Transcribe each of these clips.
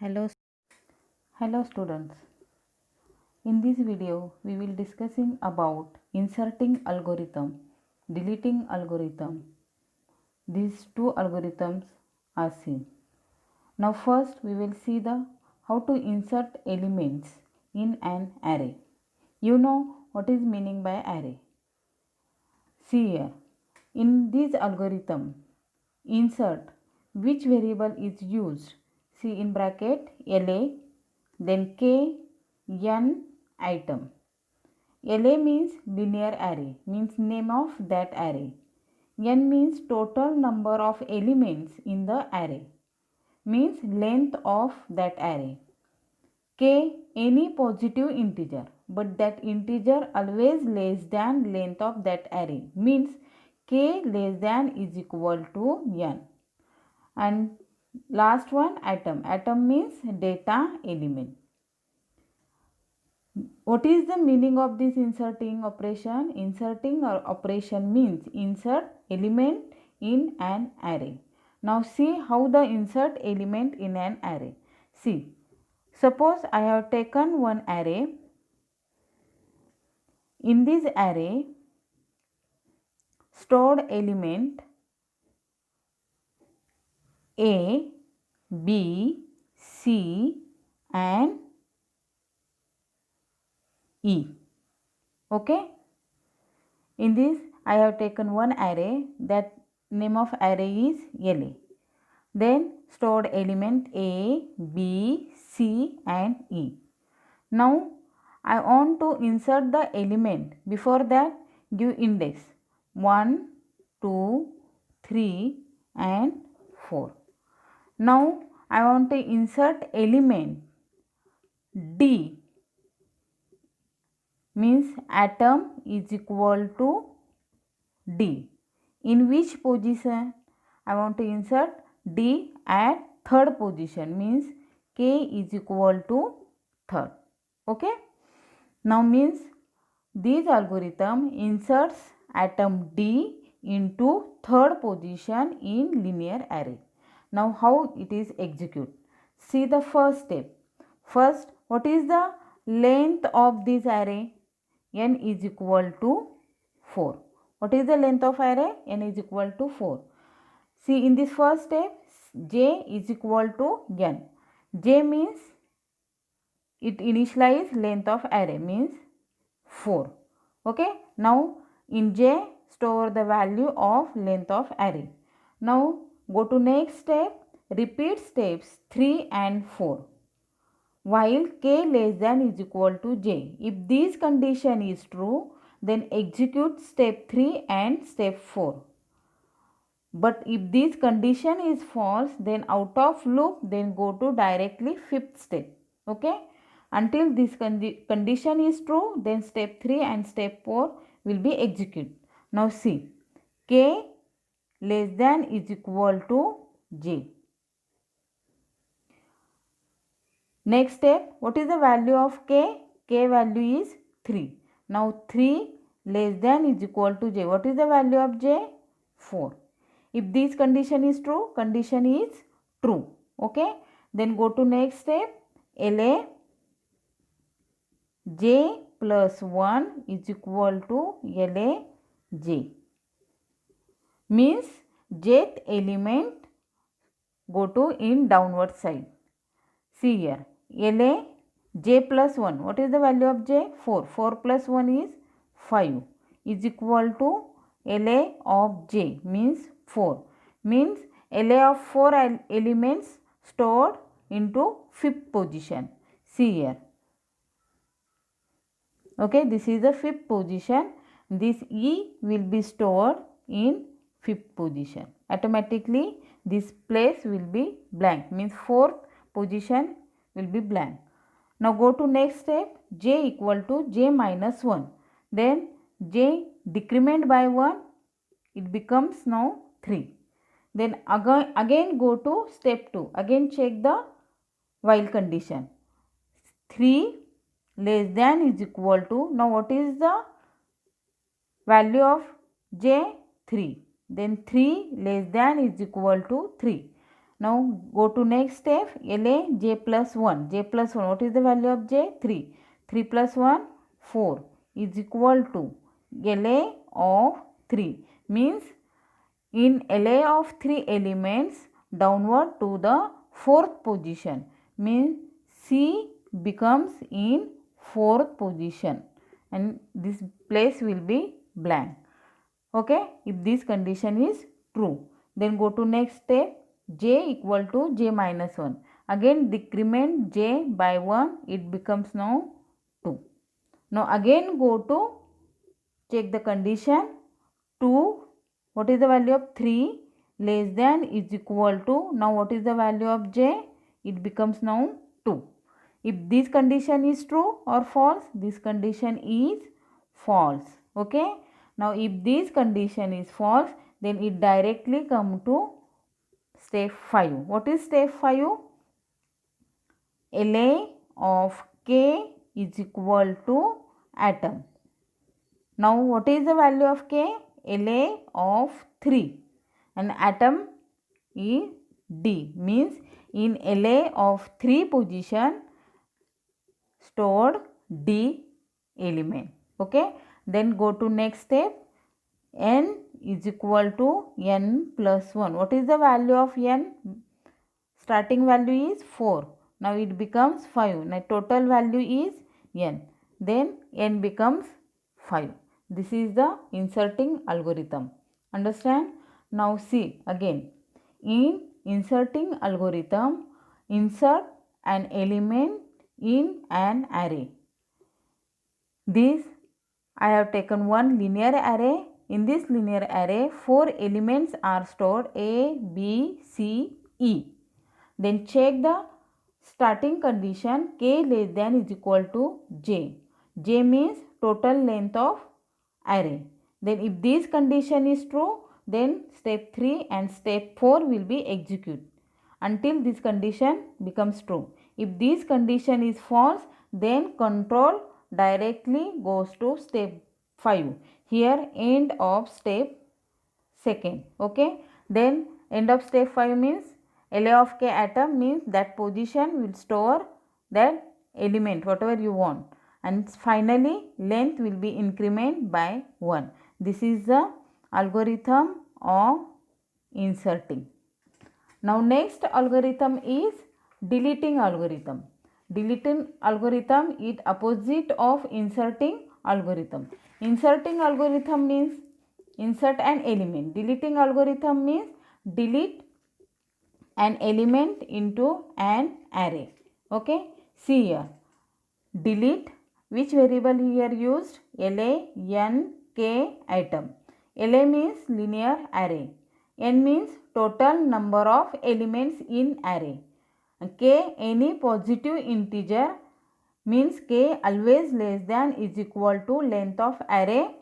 Hello, hello students. In this video, we will discussing about inserting algorithm, deleting algorithm. These two algorithms are seen. Now first we will see the how to insert elements in an array. You know what is meaning by array. See here. In this algorithm, insert which variable is used. See in bracket LA, then K, N item. LA means linear array, means name of that array. N means total number of elements in the array, means length of that array. K any positive integer, but that integer always less than length of that array, means K less than is equal to N. And last one atom. Atom means data element. What is the meaning of this inserting operation? Inserting or operation means insert element in an array. Now see how the insert element in an array. See, suppose I have taken one array. In this array, stored element A, B, C and E. Okay. In this I have taken one array, that name of array is LA. Then stored element A, B, C and E. Now I want to insert the element. Before that give index 1, 2, 3 and 4. Now I want to insert element D, means atom is equal to D. In which position? I want to insert D at third position, means K is equal to third. Okay. Now means this algorithm inserts atom D into third position in linear array. Now how it is execute? See the first step. First, what is the length of this array? N is equal to 4. What is the length of array? N is equal to 4. See in this first step, J is equal to N. J means it initialize length of array, means 4. Okay. Now in J store the value of length of array. Now go to next step, repeat steps 3 and 4 while K less than is equal to J. If this condition is true, then execute step 3 and step 4. But if this condition is false, then out of loop, then go to directly fifth step. Okay. Until this condition is true, then step 3 and step 4 will be executed. Now see, K less than is equal to J. Next step, what is the value of K? K value is 3. Now 3 less than is equal to J. What is the value of J? 4. If this condition is true, condition is true. Okay. Then go to next step, LA J plus 1 is equal to LA J. Means jth element go to in downward side. See here, LA J plus 1. What is the value of J? 4. 4 plus 1 is 5 is equal to LA of J, means 4. Means LA of 4 elements stored into fifth position. See here. Okay, this is the fifth position. This E will be stored in fifth position. Automatically this place will be blank, means fourth position will be blank. Now go to next step, J equal to J minus 1. Then J decrement by 1, it becomes now 3. Then again go to step 2. Again check the while condition. 3 less than is equal to, now what is the value of J? 3. Then 3 less than is equal to 3. Now go to next step. LA j plus 1. J plus 1. What is the value of j? 3. 3 plus 1 4 is equal to LA of 3. Means in LA of 3 elements downward to the fourth position. Means C becomes in fourth position and this place will be blank. Okay, if this condition is true, then go to next step. J equal to j minus 1. Again decrement j by 1, it becomes now 2. Now again go to check the condition. 2, what is the value of 3 less than is equal to, now what is the value of j? It becomes now 2. If this condition is true or false, this condition is false. Okay. Now if this condition is false, then it directly come to step 5. What is step 5? LA of K is equal to atom. Now what is the value of K? LA of 3 and atom is D. Means in LA of 3 position stored D element. Okay. Then go to next step. N is equal to n plus 1. What is the value of n? Starting value is 4. Now it becomes 5. Now total value is n. Then n becomes 5. This is the inserting algorithm. Understand? Now see again. In inserting algorithm, insert an element in an array. This I have taken one linear array. In this linear array, 4 elements are stored A, B, C, E. Then check the starting condition k less than is equal to j. J means total length of array. Then if this condition is true, then step 3 and step 4 will be executed until this condition becomes true. If this condition is false, then control directly goes to step 5. Here end of step 2nd. Okay. Then end of step 5 means LA of K atom means that position will store that element whatever you want, and finally length will be increment by 1. This is the algorithm of inserting. Now next algorithm is deleting algorithm. Deleting algorithm is opposite of inserting algorithm. Inserting algorithm means insert an element. Deleting algorithm means delete an element into an array. Okay. See here. Delete, which variable here used? LA, N, K item. LA means linear array. N means total number of elements in array. K any positive integer means K always less than is equal to length of array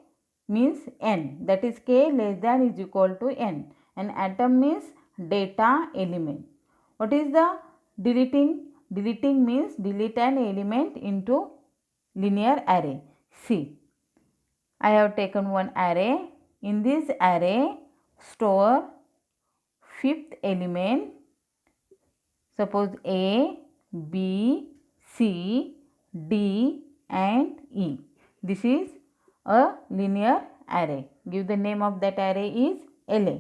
means n, that is K less than is equal to n, and atom means data element. What is the deleting? Deleting means delete an element into linear array. See, I have taken one array. In this array store 5th element, suppose A, B, C, D and E. This is a linear array. Give the name of that array is LA.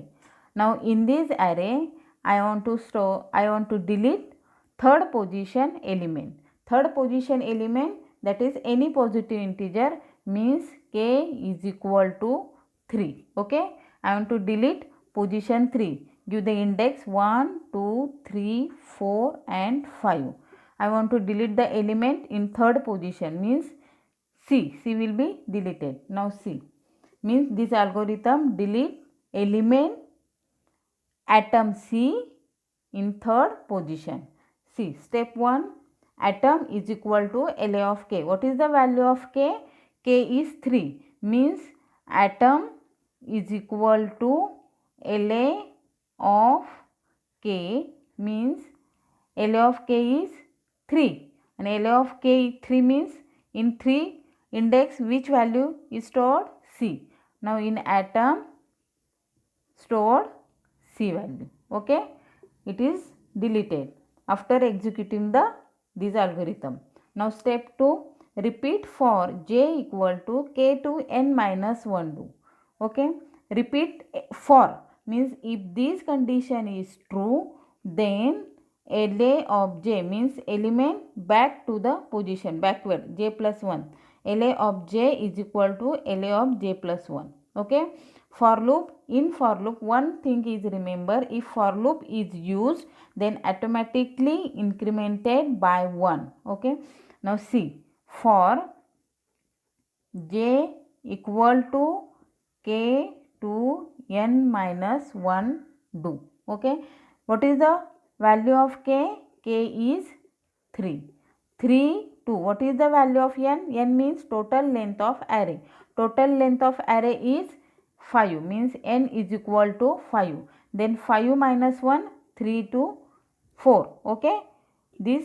Now in this array I want to delete third position element. Third position element, that is any positive integer, means K is equal to 3. Okay. I want to delete position 3. Give the index 1, 2, 3, 4 and 5. I want to delete the element in third position means C. C will be deleted. Now C means this algorithm delete element atom C in third position. See, step 1, atom is equal to LA of K. What is the value of K? K is 3 means atom is equal to LA of K means LA of K is 3 and LA of K 3 means in 3 index which value is stored? C. Now in atom stored C value. Okay. it is deleted after executing this algorithm. Now step 2, repeat for j equal to k to n minus 1 do. Okay, repeat for means if this condition is true, then LA of j means element back to the position backward j plus 1. LA of j is equal to LA of j plus 1. Okay. For loop, in for loop, one thing is remember, if for loop is used, then automatically incremented by 1. Okay. Now see, for j equal to k to n minus 1 do. Okay. What is the value of k? K is 3. 3, 2. What is the value of n? N means total length of array. Total length of array is 5, means n is equal to 5. Then 5 minus 1, 3 to 4. Okay. This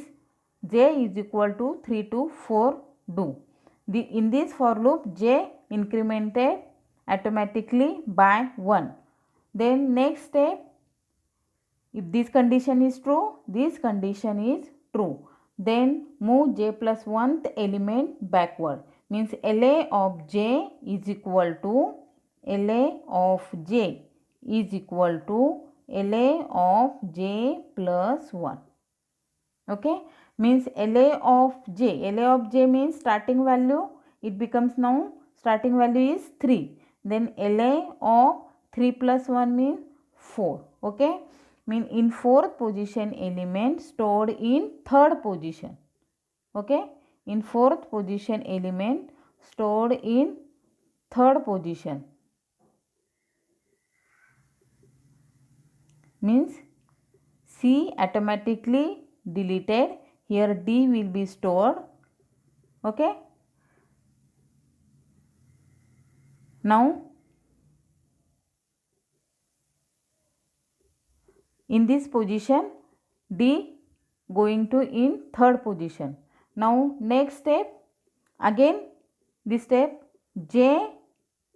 j is equal to 3 to 4 do. In this for loop, j incremented automatically by 1. Then next step, if this condition is true, this condition is true, then move j plus 1th element backward, means LA of j is equal to LA of j is equal to LA of j plus 1. Okay, means LA of j means starting value, it becomes now starting value is 3. Then LA of 3 plus 1 means 4. Okay, mean in 4th position element stored in 3rd position. Okay, in 4th position element stored in 3rd position, means C automatically deleted, here D will be stored. Okay, now in this position D going to in 3rd position. Now next step, again this step, j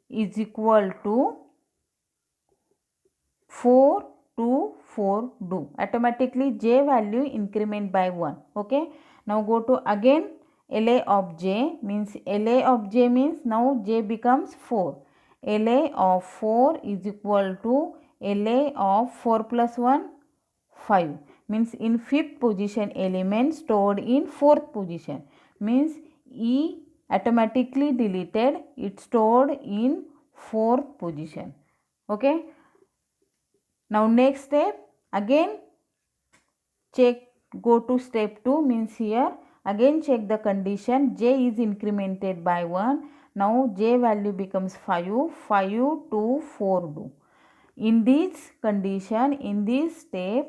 is equal to 4 to 4 do. Automatically j value increment by 1. Okay, now go to again LA of j, means LA of j means now j becomes 4. LA of 4 is equal to LA of 4 plus 1, 5, means in 5th position element stored in 4th position, means E automatically deleted, it stored in 4th position. Okay, now next step, again check, go to step 2, means here again check the condition, j is incremented by 1. Now j value becomes 5 to 4 do. In this condition, in this step,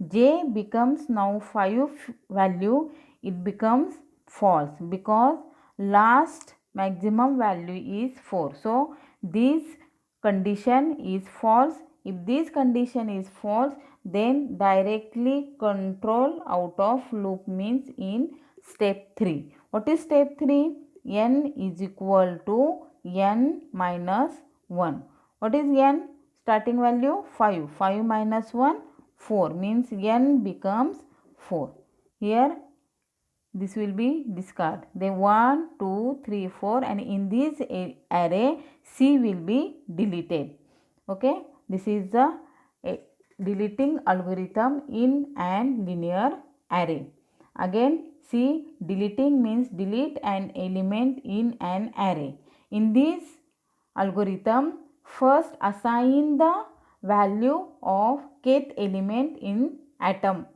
j becomes now 5 value, it becomes false because last maximum value is 4. So this condition is false. If this condition is false, then directly control out of loop, means in step 3. What is step 3? N is equal to n minus 1. What is n? Starting value 5. 5 minus 1, 4, means n becomes 4. Here this will be discard. Then 1, 2, 3, 4, and in this array C will be deleted. Okay, this is the deleting algorithm in an linear array. Again see, deleting means delete an element in an array. In this algorithm, first assign the value of kth element in atom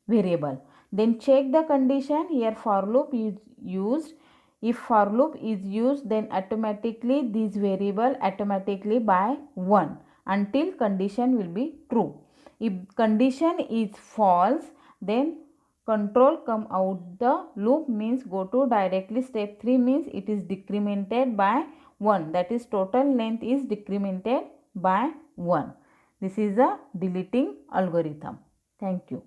variable. Then check the condition, here for loop is used. If for loop is used, then automatically this variable automatically by 1 until condition will be true. If condition is false, then control come out the loop, means go to directly step 3, means it is decremented by 1, that is total length is decremented by 1. This is a deleting algorithm. Thank you.